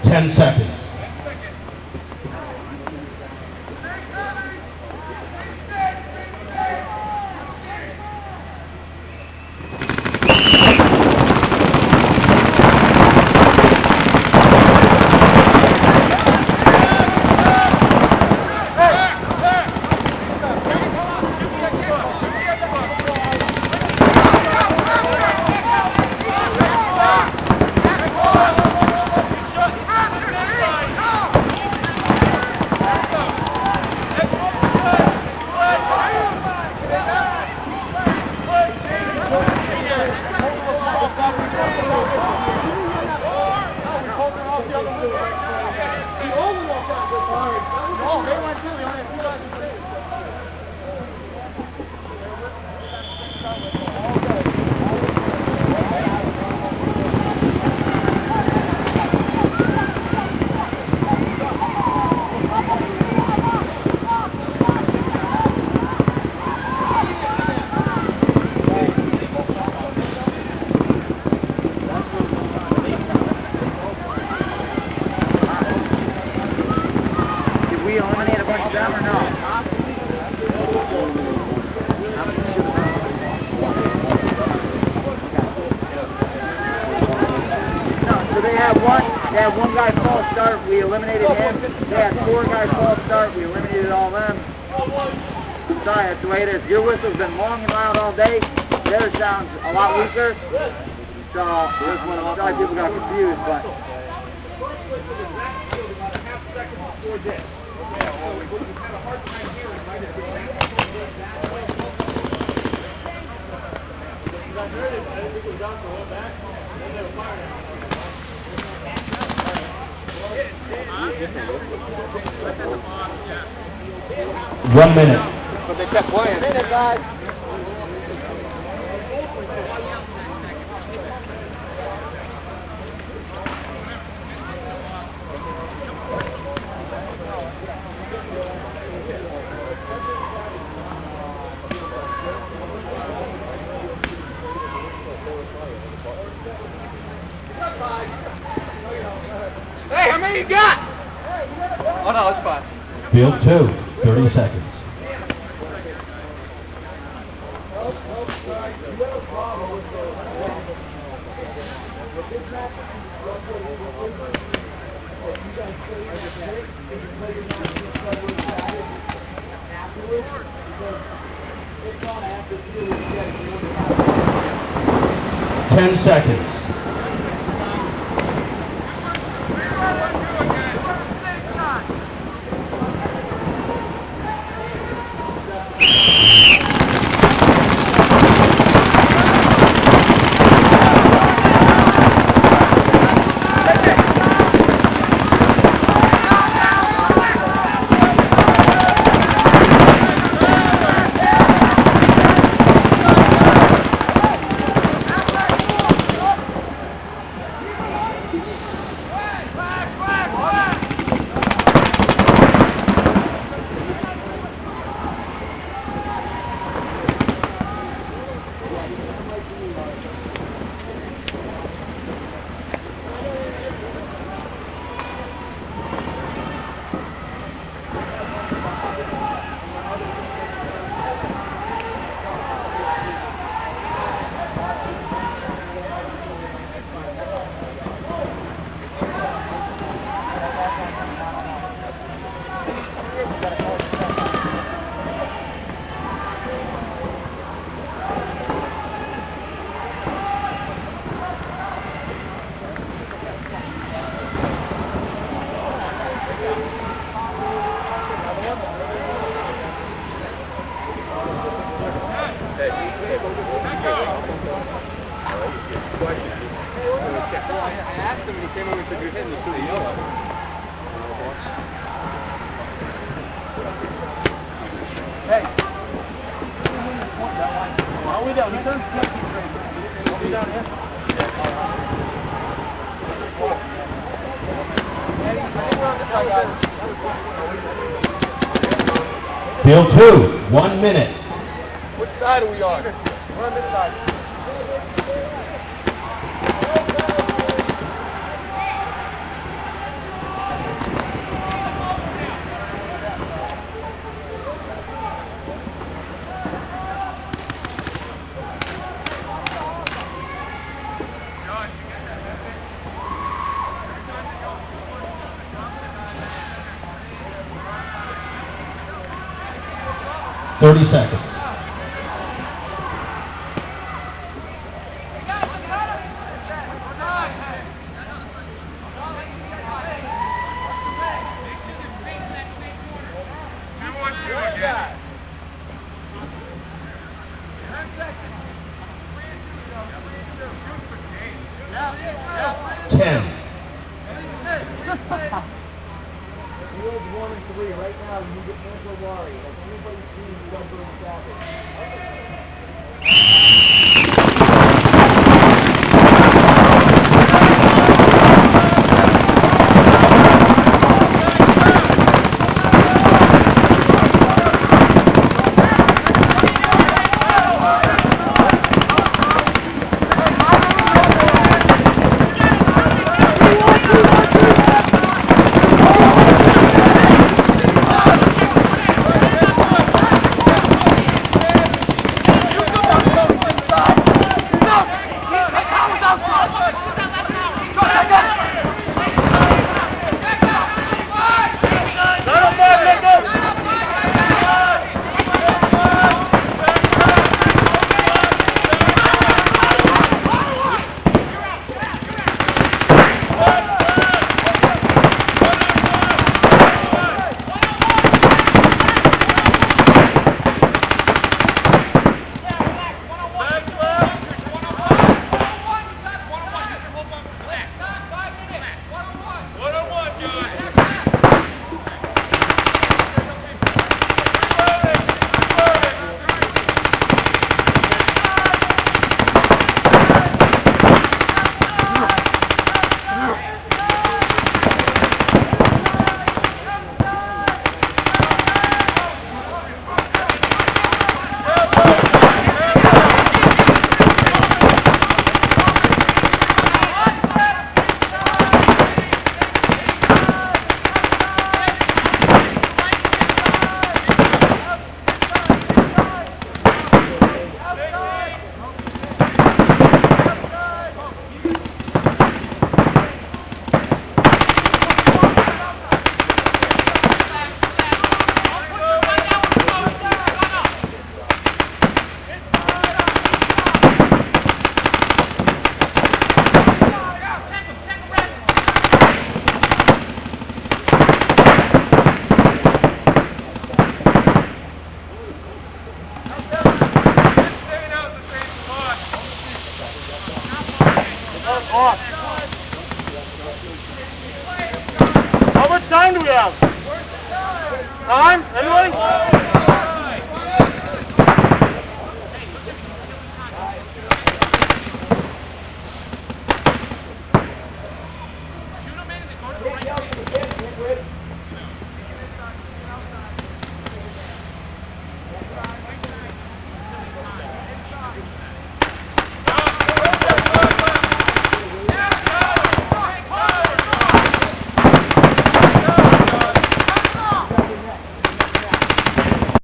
10 seconds. They had one guy false start, we eliminated him. They had 4 guys false start, we eliminated all them. Sorry, that's the way it is. Your whistle's been long and loud all day. Theirs sounds a lot weaker. So, sorry people got confused, but... 1 minute. But they kept playing. Minute, guys. Hey, how many you got? Oh no, it's fine. Field 2, 30 seconds. Ten seconds. Hey. All the way down. All the way down here. Field 2, 1 minute. Which side are we on? We're on this side. 30 seconds. Fields 1 and 3. Right now, you need to answer Wari. Like anybody's team, don't go savage. Off. How much time do we have? Time? Anybody?